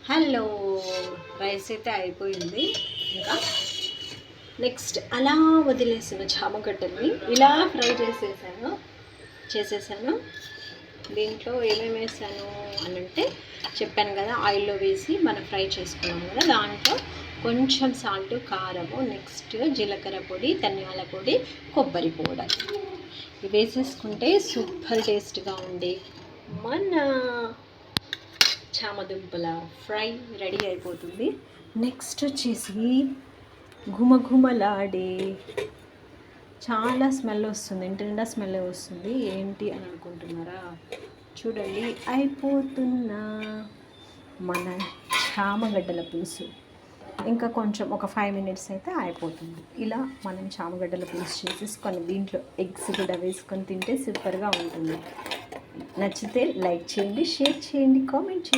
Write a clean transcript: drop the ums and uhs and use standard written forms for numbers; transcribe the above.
Hello, rice అయితే అయిపోయింది. ఇంకా నెక్స్ట్ అలా వదిలేసిన చామగడ్డల్ని ఇలా ఫ్రై చేసేసాను. దీంట్లో ఏమేమి వేసాను అని అంటే చెప్పాను కదా, ఆయిల్లో వేసి మనం ఫ్రై చేసుకున్నాం కదా, దాంట్లో కొంచెం సాల్ట్, కారము, నెక్స్ట్ జీలకర్ర పొడి, ధనియాల పొడి, కొబ్బరి పౌడర్ ఇవి వేసేసుకుంటే సూపర్ టేస్ట్గా ఉండే మన చామదుంపల ఫ్రై రెడీ అయిపోతుంది. నెక్స్ట్ వచ్చేసి ఘుమఘుమలాడే చాలా స్మెల్ వస్తుంది, ఇంటి నిండా స్మెల్ వస్తుంది. ఏంటి అని అనుకుంటున్నారా? చూడండి, అయిపోతున్న మన చామగడ్డల పులుసు. ఇంకా కొంచెం ఒక 5 minutes అయితే అయిపోతుంది. ఇలా మనం చామగడ్డల పులుసు చేసేసుకొని దీంట్లో ఎగ్స్ కూడా వేసుకొని తింటే సూపర్గా ఉంటుంది. నచ్చితే లైక్ చేయండి, షేర్ చేయండి, కామెంట్ చేయండి.